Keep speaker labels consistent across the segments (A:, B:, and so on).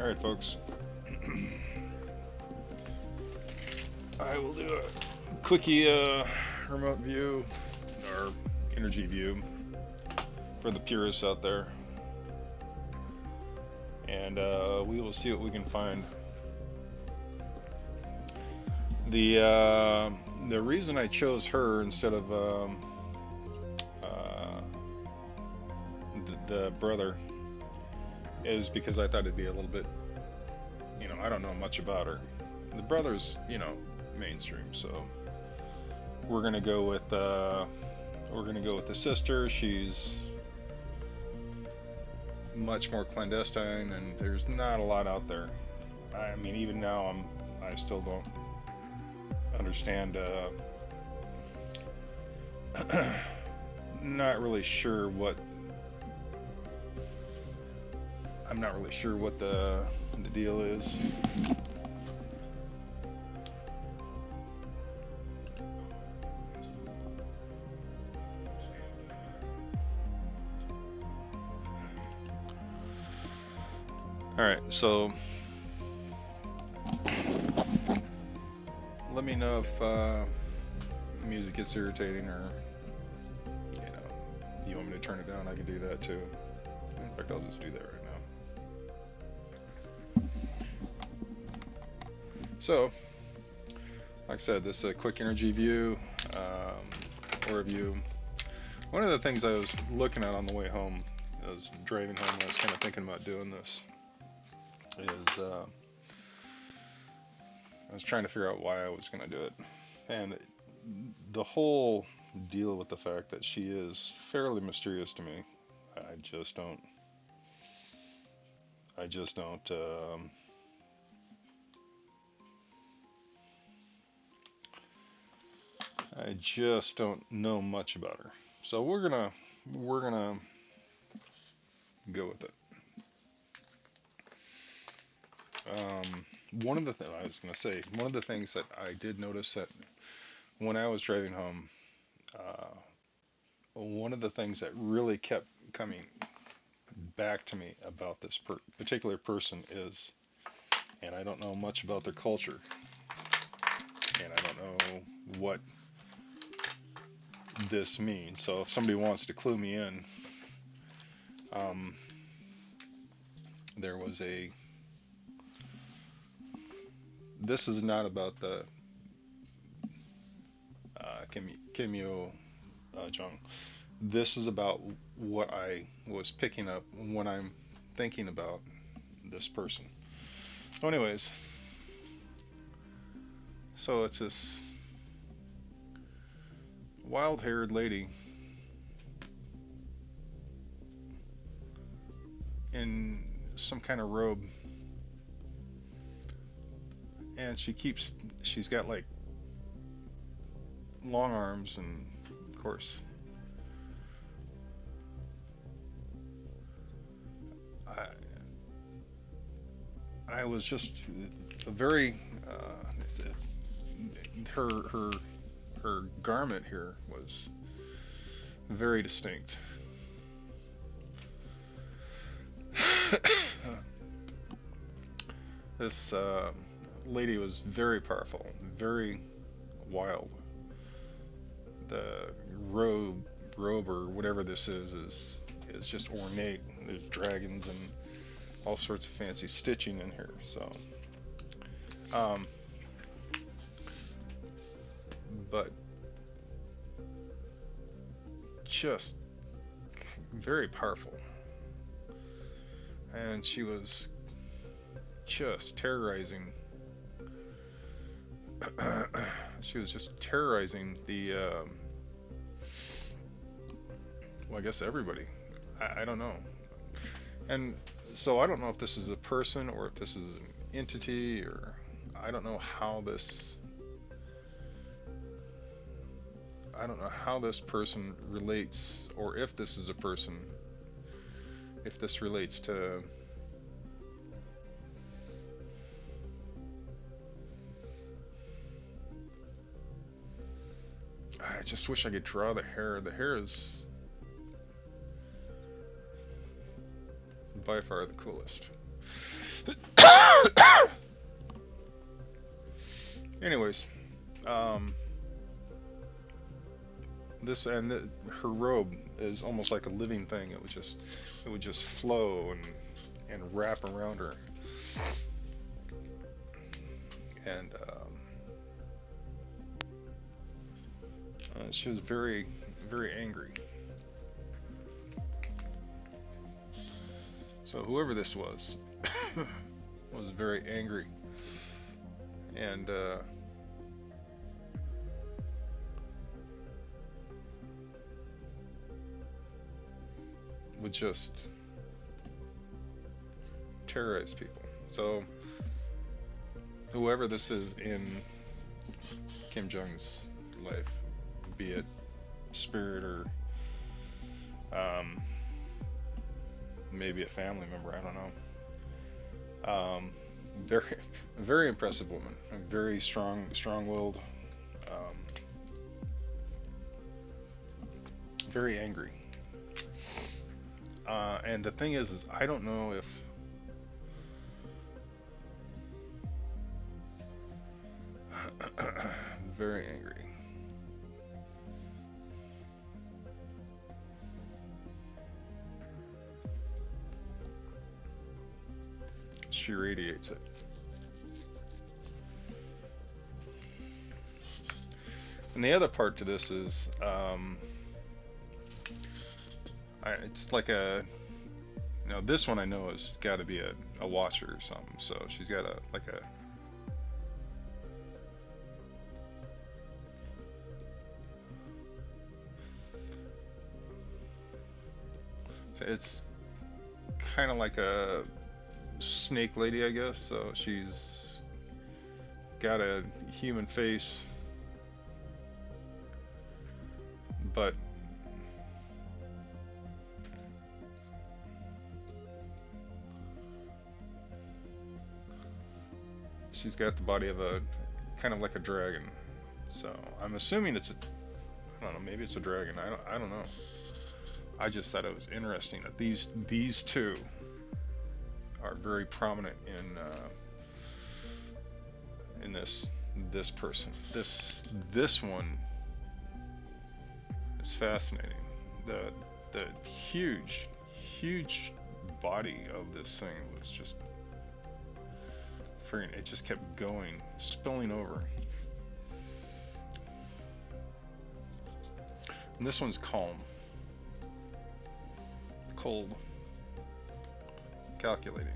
A: Alright, folks. I will do a quickie remote view, or energy view, for the purists out there. And we will see what we can find. The reason I chose her instead of the brother is because I thought it'd be a little bit, I don't know much about her. The brother's, mainstream, so we're gonna go with the sister. She's much more clandestine, and there's not a lot out there. I mean, even now, I still don't understand. Not really sure what. I'm not really sure what the deal is. Alright, so let me know if music gets irritating, or you want me to turn it down. I can do that too. In fact, I'll just do that right now. So, like I said, this is a quick energy view or review. One of the things I was looking at on the way home, I was driving home, I was kind of thinking about doing this, is I was trying to figure out why I was going to do it. And the whole deal with the fact that she is fairly mysterious to me. I just don't know much about her. So we're gonna go with it. One of the things that I did notice that when I was driving home, one of the things that really kept coming back to me about this particular person is, and I don't know much about their culture, and I don't know what this means. So if somebody wants to clue me in, there was this is not about the Yo Jong. This is about what I was picking up when I'm thinking about this person. So anyways, so it's this wild-haired lady in some kind of robe, and she's got like long arms, and of course I was just a very her garment here was very distinct. This lady was very powerful, very wild. The robe or whatever this is just ornate. There's dragons and all sorts of fancy stitching in here. So, but just very powerful, and she was just terrorizing. She was just terrorizing the well, I guess everybody. I don't know. And so I don't know if this is a person or if this is an entity, or I don't know how this person relates, or if this is a person, if this relates to I just wish I could draw the hair. The hair is by far the coolest. Anyways, um, this and her robe is almost like a living thing. It would just flow and wrap around her, and she was very, very angry. So whoever this was was very angry, and would just terrorize people. So whoever this is in Kim Jong's life, be it spirit or um, maybe a family member, I don't know. Very, very impressive woman, very strong-willed, um, very angry. And the thing is I don't know if very angry. She radiates it. And the other part to this is, it's like this one I know has got to be a watcher or something. So she's got it's kind of like a snake lady, I guess. So she's got a human face, but she's got the body of a kind of like a dragon. So I'm assuming I don't know, maybe it's a dragon. I don't know. I just thought it was interesting that these two are very prominent in this person. This one is fascinating. The huge body of this thing was just freaking. It just kept going, spilling over. And this one's calm, cold, calculating.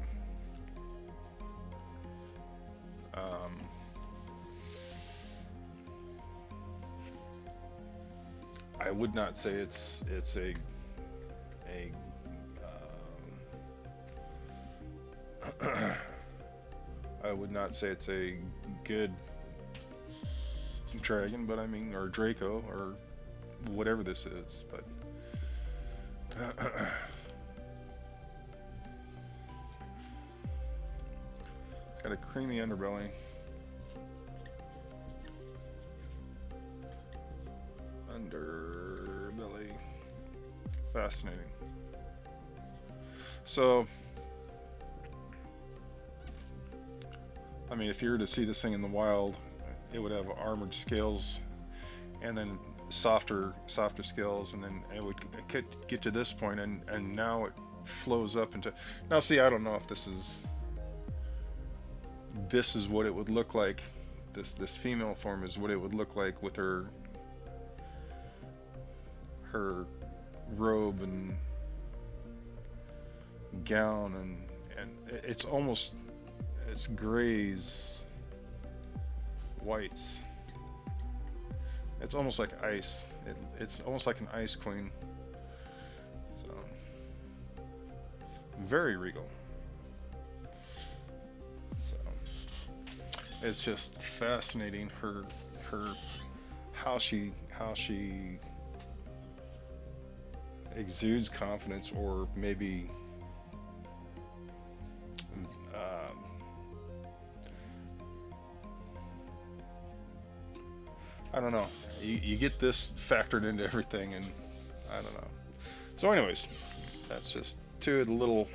A: I would not say it's a I would not say it's a good dragon, but I mean, or Draco, or whatever this is, but got a creamy underbelly. Underbelly. Fascinating. So, I mean, if you were to see this thing in the wild, it would have armored scales, and then softer scales, and then it would get to this point, and now it flows up into. Now, see, I don't know if this is what it would look like. This female form is what it would look like with her robe and gown, and it's almost, it's grays, whites. It's almost like ice. It's almost like an ice queen. So very regal. So it's just fascinating, her how she exudes confidence, or maybe I don't know. You get this factored into everything, and I don't know. So, anyways, that's just two of the little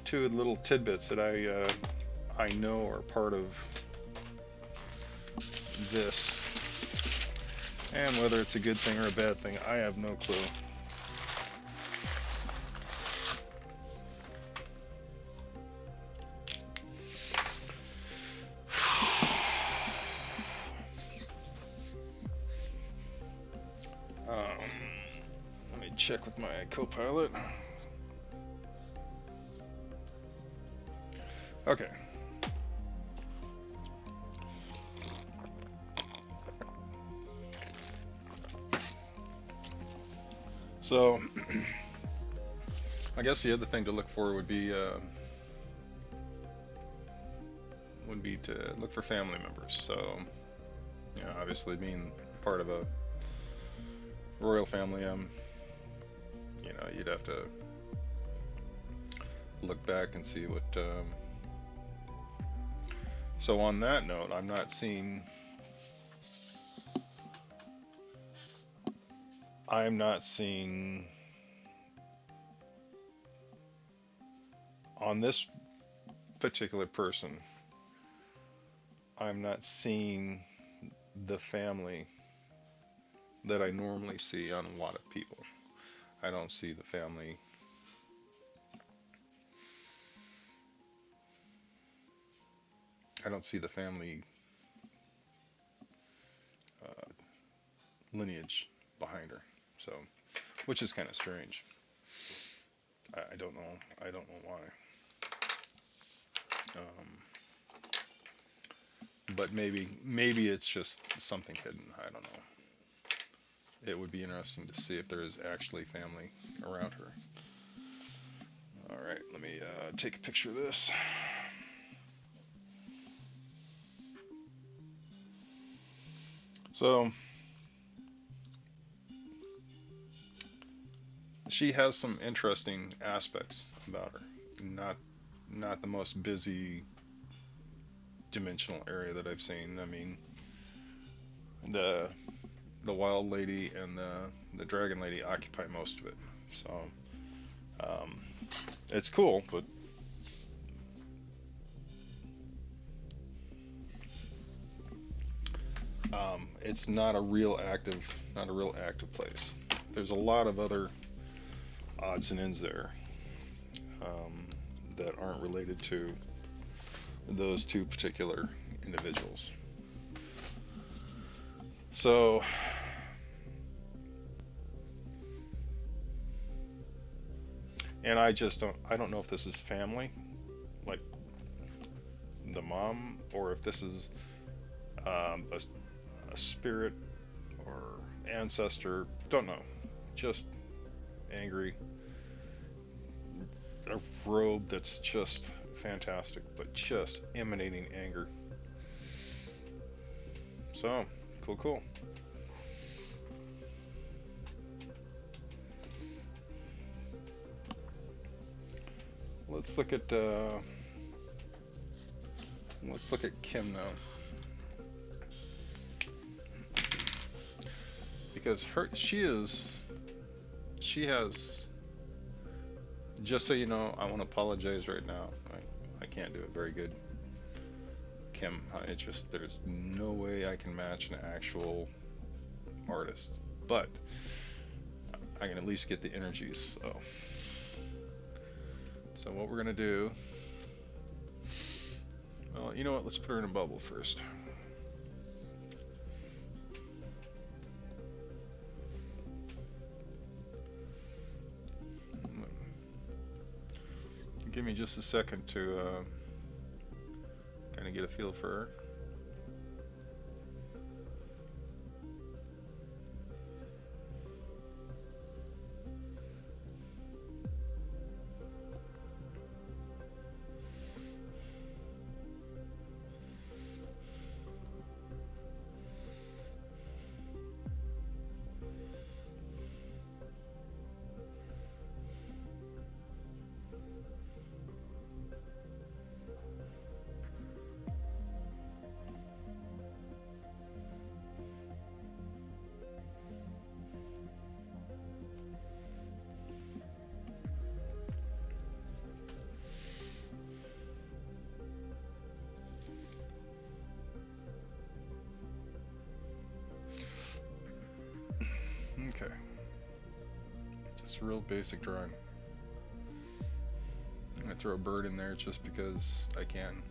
A: tidbits that I know are part of this. And whether it's a good thing or a bad thing, I have no clue. Let me check with my co-pilot. Okay. So, I guess the other thing to look for would be to look for family members. So, you know, obviously being part of a royal family, you know, you'd have to look back and see what. So on that note, I'm not seeing on this particular person, I'm not seeing the family that I normally see on a lot of people. I don't see the family. I don't see the family uh, lineage behind her. So, which is kind of strange. I don't know. I don't know why. But maybe it's just something hidden. I don't know. It would be interesting to see if there is actually family around her. All right, let me take a picture of this. So she has some interesting aspects about her. Not the most busy dimensional area that I've seen. I mean, the wild lady and the dragon lady occupy most of it. So um, it's cool, but it's not a real active place. There's a lot of other odds and ends there um, that aren't related to those two particular individuals. So, and I don't know if this is family, like the mom, or if this is a spirit or ancestor. Don't know. Just angry. A robe that's just fantastic, but just emanating anger. So, cool. Let's look at Kim now, because she has. Just so you know, I want to apologize right now. I can't do it very good, Kim. There's no way I can match an actual artist, but I can at least get the energies. So what we're gonna do? Well, you know what? Let's put her in a bubble first. Give me just a second to kind of get a feel for her. Just a real basic drawing. I'm gonna throw a bird in there just because I can.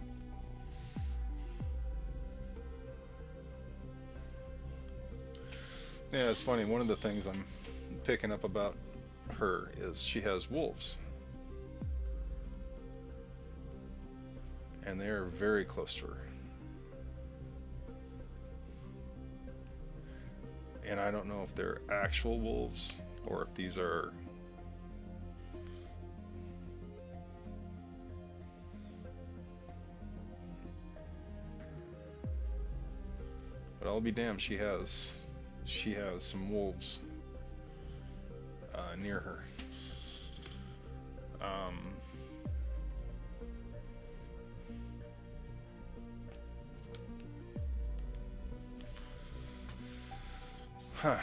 A: Yeah, it's funny. One of the things I'm picking up about her is she has wolves, and they are very close to her. And I don't know if they're actual wolves or if these are but I'll be damned, she has some wolves near her. Um, huh.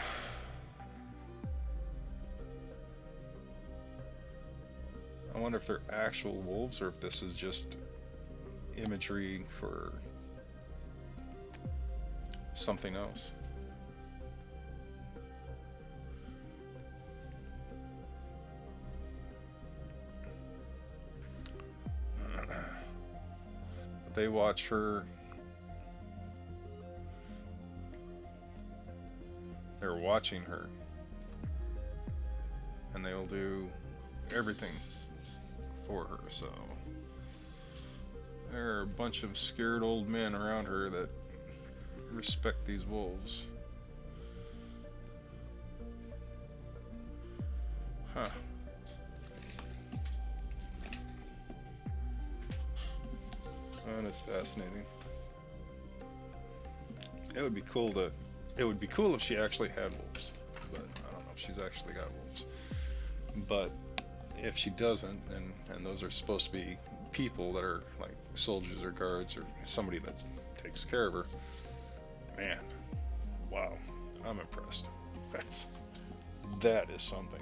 A: I wonder if they're actual wolves or if this is just imagery for something else. They watch her. They're watching her, and they'll do everything for her. So there are a bunch of scared old men around her that respect these wolves. Huh. That is fascinating. It would be cool to. It would be cool if she actually had wolves, but I don't know if she's actually got wolves. But if she doesn't, and those are supposed to be people that are like soldiers or guards or somebody that takes care of her, man, wow, I'm impressed. That is something.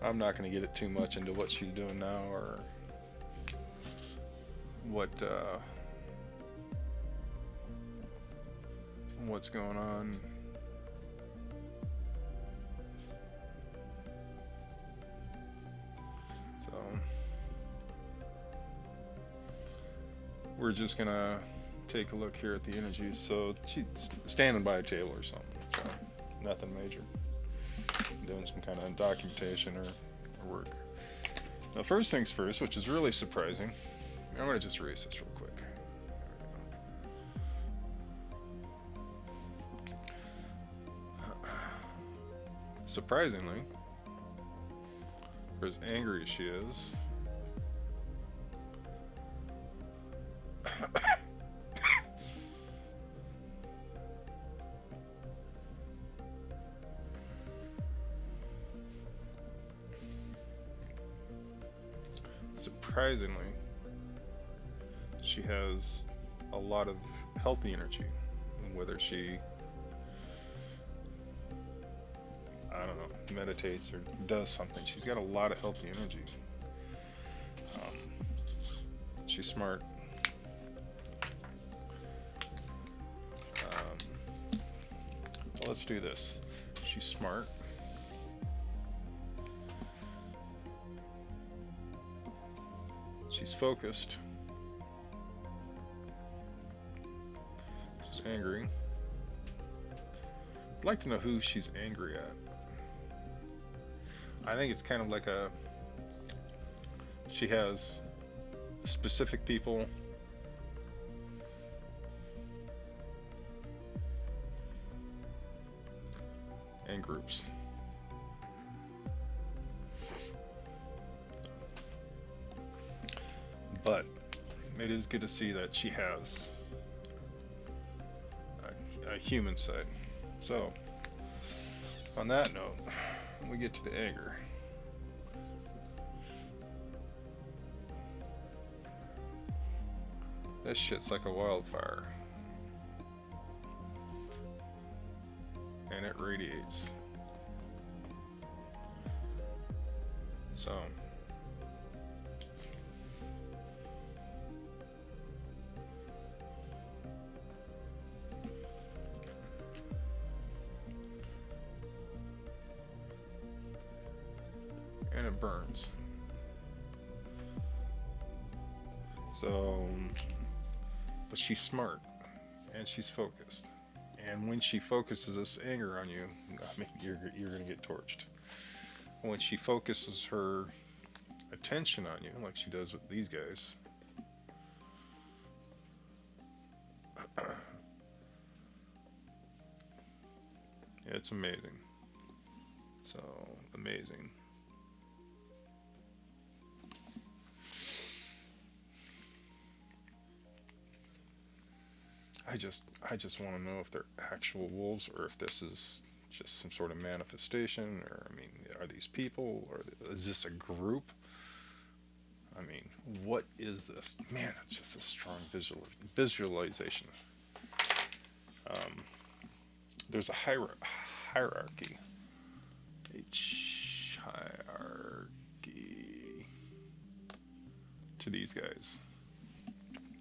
A: I'm not going to get it too much into what she's doing now or what's going on. So we're just going to take a look here at the energies. So she's standing by a table or something. So nothing major. Doing some kind of documentation or work. Now, first things first, which is really surprising, I'm going to just erase this real quick. Surprisingly, for as angry as she is, she has a lot of healthy energy. Whether she, I don't know, meditates or does something, she's got a lot of healthy energy. She's smart. Well, let's do this. She's smart. She's focused. She's angry. I'd like to know who she's angry at. I think it's kind of like she has specific people and groups. But it is good to see that she has a human side. So, on that note, we get to the anger. This shit's like a wildfire. And it radiates. So, burns. So, but she's smart and she's focused. And when she focuses this anger on you, I mean, you're gonna get torched. When she focuses her attention on you, like she does with these guys, it's amazing. So amazing. I just want to know if they're actual wolves or if this is just some sort of manifestation, or I mean, are these people, or is this a group? I mean, what is this? Man, it's just a strong visualization. Um, there's a hierarchy. Hierarchy to these guys,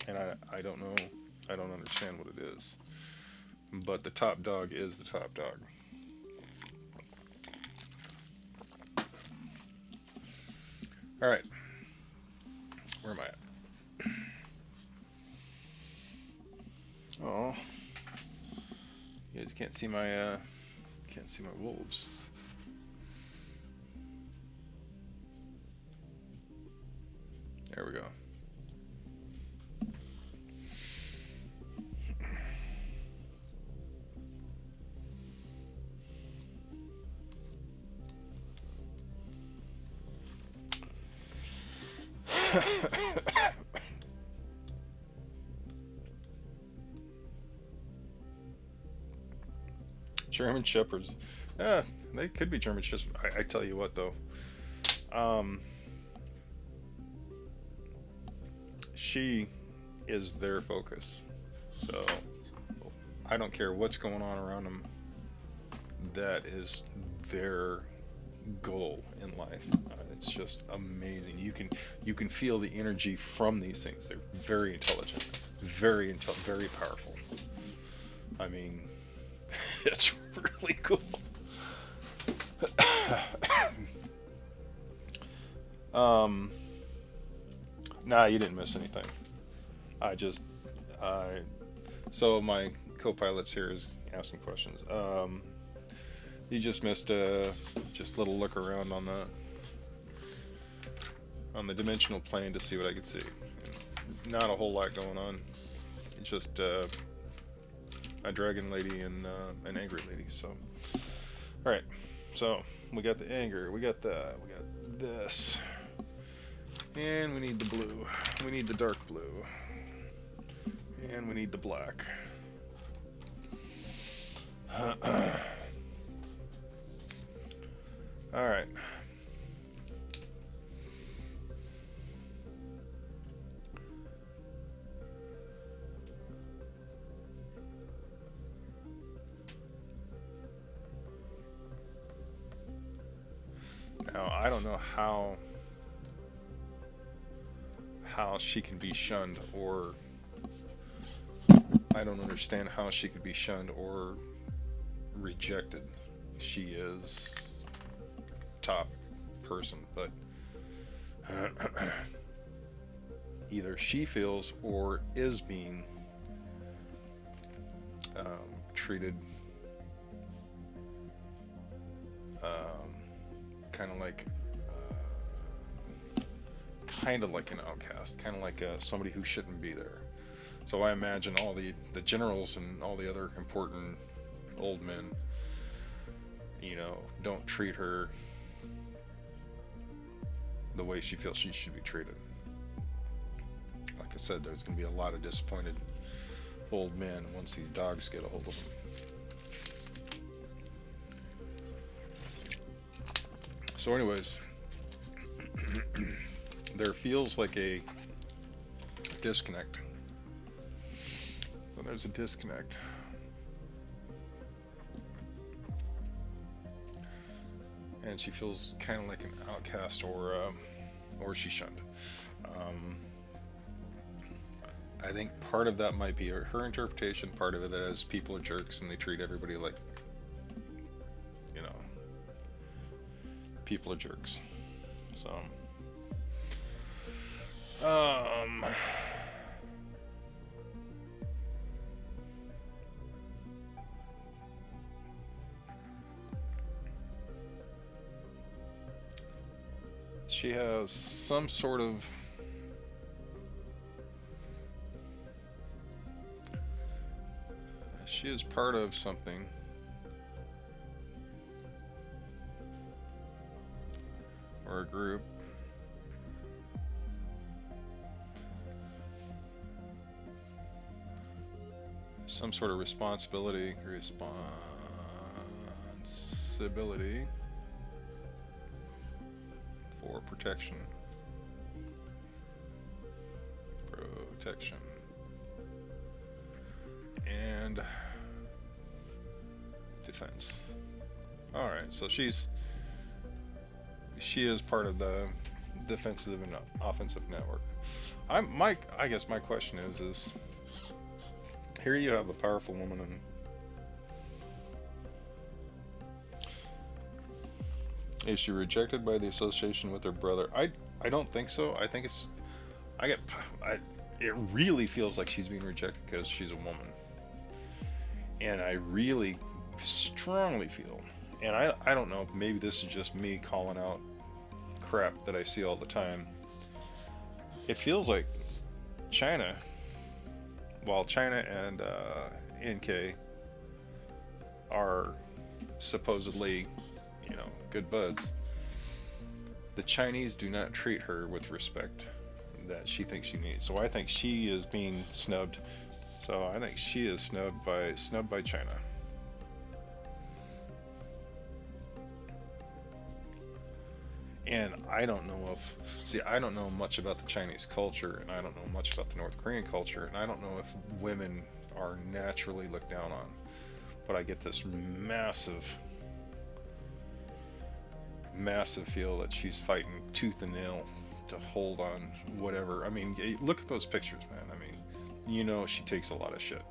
A: and I don't know. I don't understand what it is. But the top dog is the top dog. All right, where am I at? Oh, you guys can't see my wolves. There we go. German Shepherds. Yeah, they could be German Shepherds. I tell you what, though. Um, she is their focus. So I don't care what's going on around them. That is their goal in life. It's just amazing. You can feel the energy from these things. They're very intelligent, very powerful. I mean, it's really cool. um, nah, you didn't miss anything. I just, I so my co-pilot's here is asking questions. You just missed just a little look around on the dimensional plane to see what I could see. And not a whole lot going on. It's just a dragon lady and an angry lady. So, all right. So we got the anger. We got this, and we need the blue. We need the dark blue, and we need the black. All right. Now I don't know how she can be shunned, or I don't understand how she could be shunned or rejected. She is top person, but either she feels or is being treated kind of like an outcast, kind of like somebody who shouldn't be there. So I imagine all the generals and all the other important old men, don't treat her the way she feels she should be treated. Like I said, there's going to be a lot of disappointed old men once these dogs get a hold of them. So anyways, there feels like a disconnect. So there's a disconnect. And she feels kind of like an outcast, or she's shunned. I think part of that might be her interpretation. Part of it is people are jerks and they treat everybody like, people are jerks. So, she has some sort of she is part of something or a group. Some sort of responsibility for protection, and defense. All right, so she is part of the defensive and offensive network. I guess my question is here you have a powerful woman, and is she rejected by the association with her brother? I don't think so. I think it's I get I it really feels like she's being rejected because she's a woman, and I really strongly feel, and I don't know, maybe this is just me calling out crap that I see all the time. It feels like China, while China and NK are supposedly, good buds, the Chinese do not treat her with respect that she thinks she needs. So I think she is being snubbed. So I think she is snubbed by China. And I don't know much about the Chinese culture, and I don't know much about the North Korean culture, and I don't know if women are naturally looked down on. But I get this massive, massive feel that she's fighting tooth and nail to hold on whatever. I mean, look at those pictures, man. I mean, she takes a lot of shit.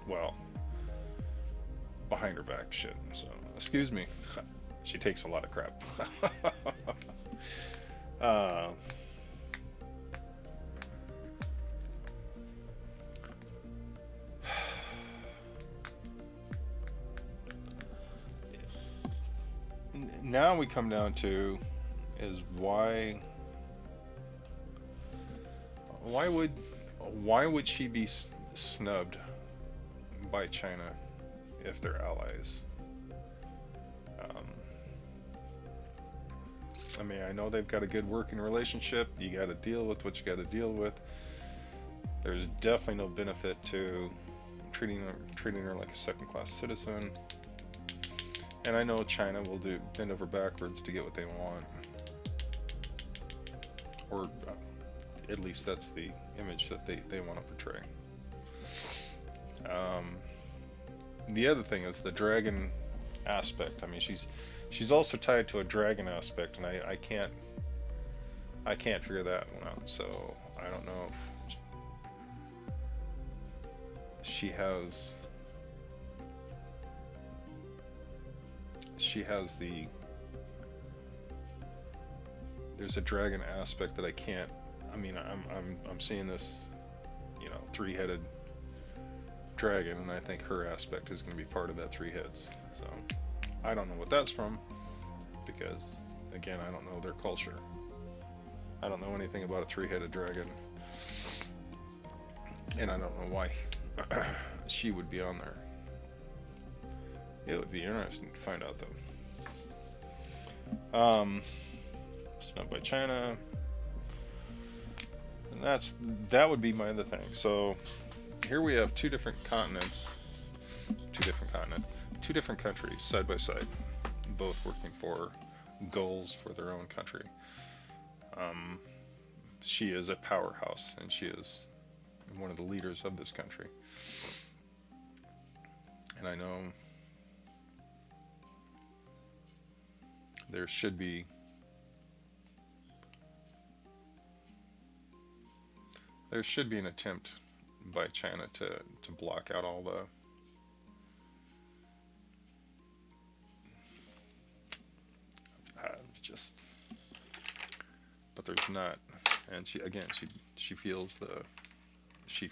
A: Well, behind her back shit. So, excuse me. She takes a lot of crap. uh, Now we come down to is why would she be snubbed by China if they're allies? I mean, I know they've got a good working relationship. You got to deal with what you got to deal with. There's definitely no benefit to treating her like a second-class citizen. And I know China will bend over backwards to get what they want, or at least that's the image that they want to portray. The other thing is the dragon aspect. I mean, she's also tied to a dragon aspect, and I can't figure that one out. So I don't know if she has there's a dragon aspect that I can't. I mean, I'm seeing this, three-headed dragon, and I think her aspect is going to be part of that three heads. So I don't know what that's from, because again, I don't know their culture. I don't know anything about a three-headed dragon, and I don't know why she would be on there. It would be interesting to find out, though. Snubbed by China, and that would be my other thing. So here we have two different countries side by side, both working for goals for their own country. She is a powerhouse, and she is one of the leaders of this country. And I know there should be an attempt by China to block out all the just but there's not. And she feels she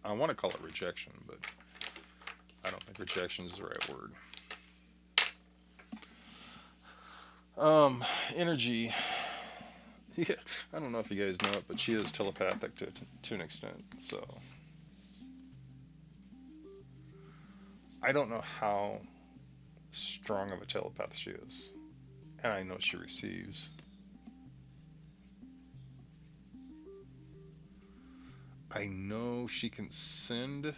A: I want to call it rejection, but I don't think rejection is the right word. Energy. Yeah, I don't know if you guys know it, but she is telepathic to an extent. So I don't know how strong of a telepath she is, and I know she receives. I know she can send,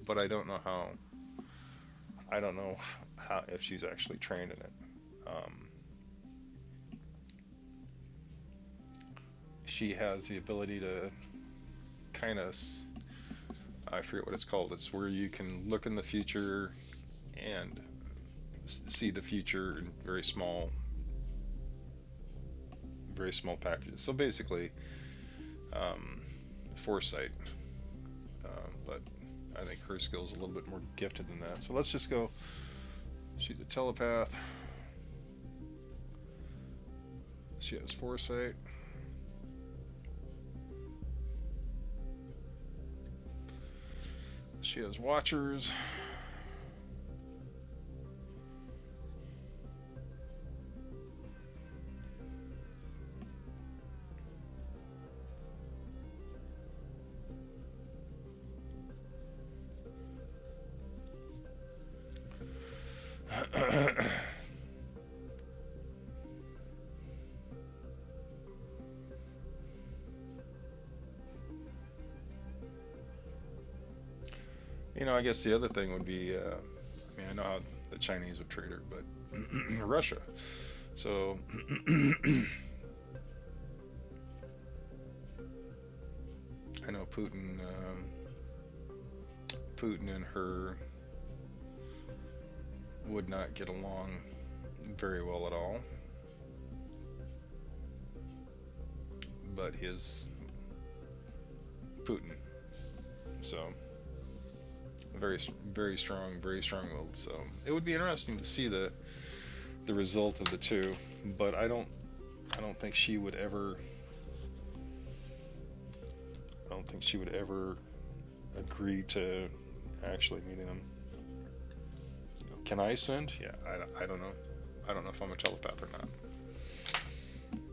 A: but I don't know how. I don't know how if she's actually trained in it. Um, she has the ability to kind of, I forget what it's called. It's where you can look in the future and see the future in very small packages. So basically, um, foresight. But I think her skill is a little bit more gifted than that. So let's just go. She's a telepath. She has foresight. She has watchers. I guess the other thing would be, I mean, I know how the Chinese would treat her, but Russia. So, I know Putin and her would not get along very well at all. But his Putin, so very strong-willed. So it would be interesting to see the result of the two. But I don't think she would ever. I don't think she would ever agree to actually meeting him. Can I send? Yeah, I don't know. I don't know if I'm a telepath or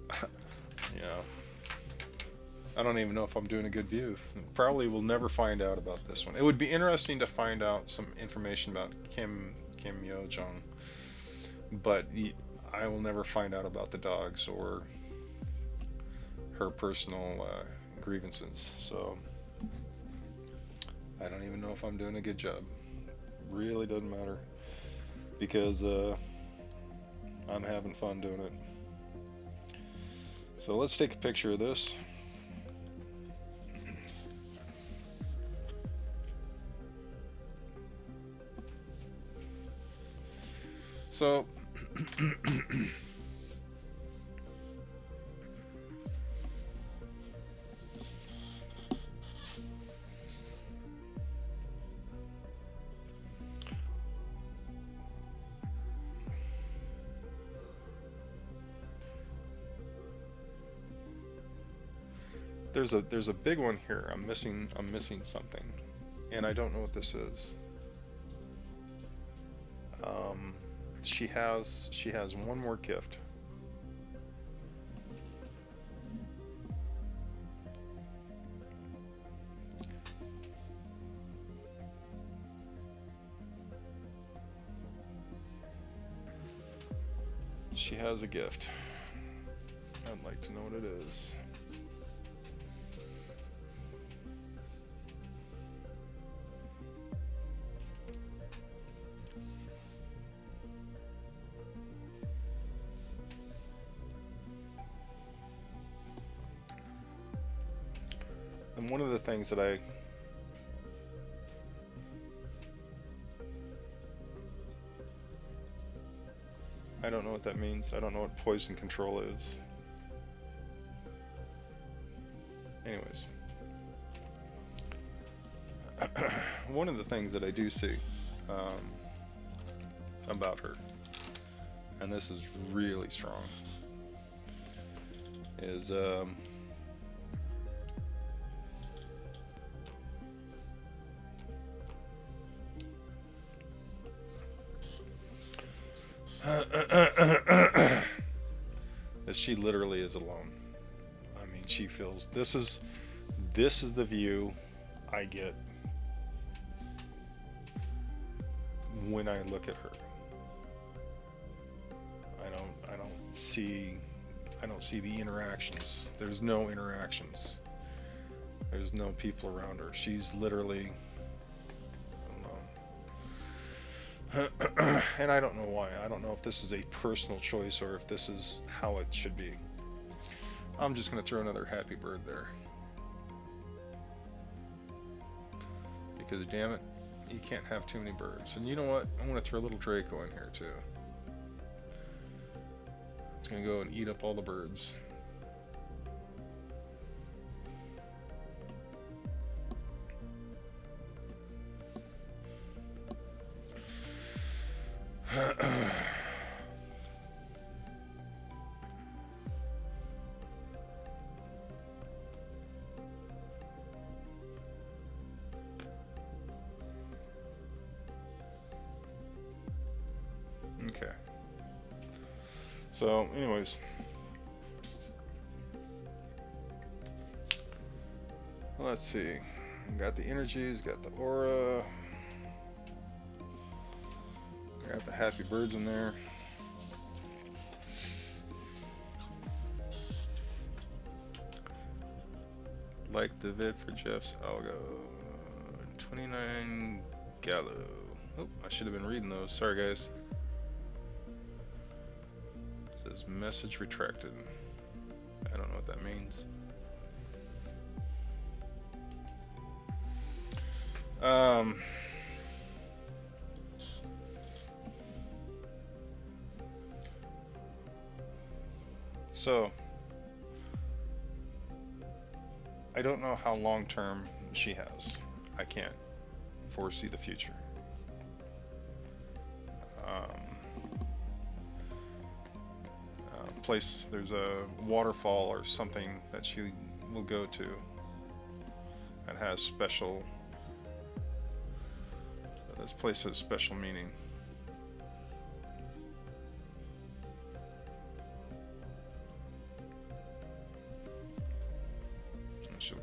A: not. Yeah. I don't even know if I'm doing a good view. Probably will never find out about this one. It would be interesting to find out some information about Kim Yo Jong, but I will never find out about the dogs or her personal grievances. So I don't even know if I'm doing a good job. Really doesn't matter because I'm having fun doing it. So let's take a picture of this. So there's a big one here. I'm missing something, and I don't know what this is. Um, she has one more gift. She has a gift. I'd like to know what it is. And one of the things that I don't know what that means. I don't know what poison control is. Anyways, one of the things that I do see um, about her, and this is really strong, is that she literally is alone. I mean, she feels this is the view I get when I look at her. I don't see the interactions. There's no interactions. There's no people around her. She's literally alone. And I don't know why. I don't know if this is a personal choice or if this is how it should be. I'm just going to throw another happy bird there. Because damn it, you can't have too many birds. And you know what? I'm going to throw a little Draco in here too. It's going to go and eat up all the birds. Okay. So, anyways. Let's see. Got the energies, got the aura. Got the happy birds in there. Like the vid for Jeff's algo. 29 Gallo. Oh, I should have been reading those. Sorry, guys. It says message retracted. I don't know what that means. So I don't know how long term she has. I can't foresee the future. Place, there's a waterfall or something that she will go to that has special. This place has special meaning. She'll,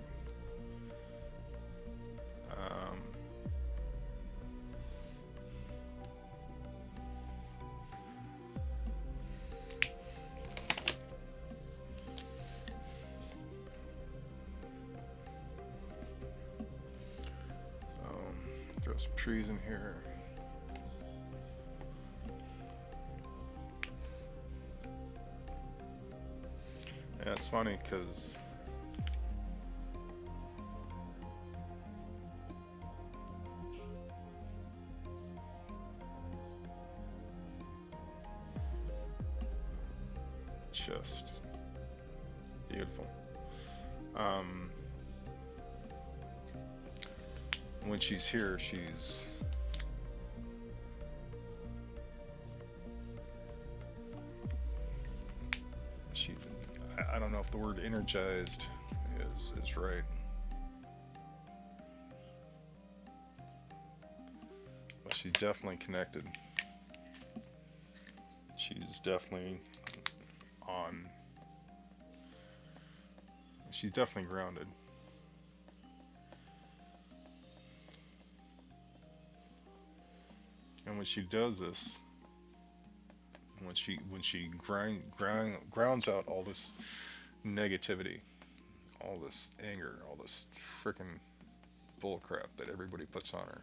A: throw some trees in here. Yeah, it's funny because just beautiful. When she's here, she's I don't know if the word energized is right, but she's definitely connected. She's definitely on. She's definitely grounded. And when she does this, when she grounds out all this negativity, all this anger, all this freaking bullcrap that everybody puts on her,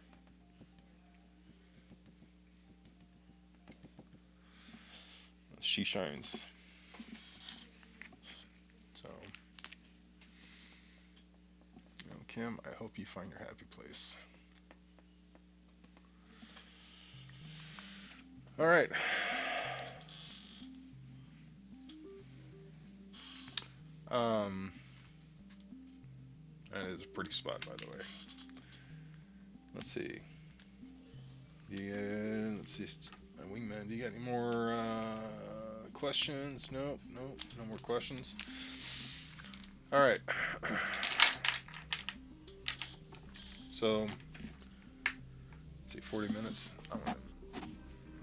A: she shines. So, Kim, I hope you find your happy place. All right. That is a pretty spot, by the way. Let's see. Yeah, let's see. Wingman, do you got any more questions? Nope, no more questions. All right. So, let's see, 40 minutes. I'm gonna,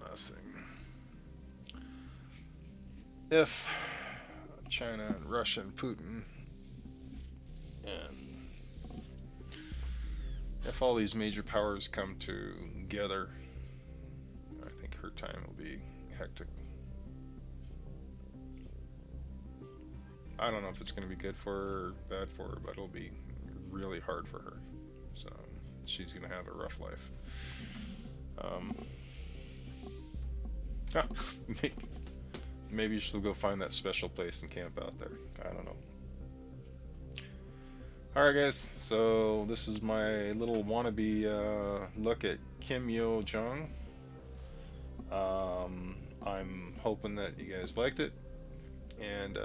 A: last thing. If China and Russia and Putin and if all these major powers come together, I think her time will be hectic. I don't know if it's going to be good for her or bad for her, but it'll be really hard for her. So she's going to have a rough life. Maybe she'll go find that special place and camp out there. I don't know. Alright guys, so this is my little wannabe look at Yo Jong. I'm hoping that you guys liked it, and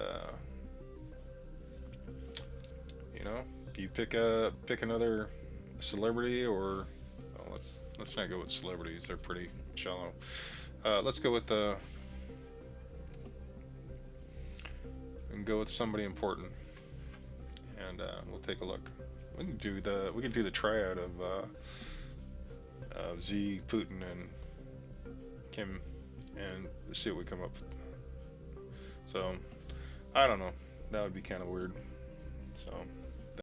A: you know, if you pick another celebrity, or well, let's not go with celebrities, they're pretty shallow. Let's go with somebody important, and we'll take a look. We can do the tryout of Z, Putin, and Kim, and see what we come up with. So I don't know. That would be kind of weird. So.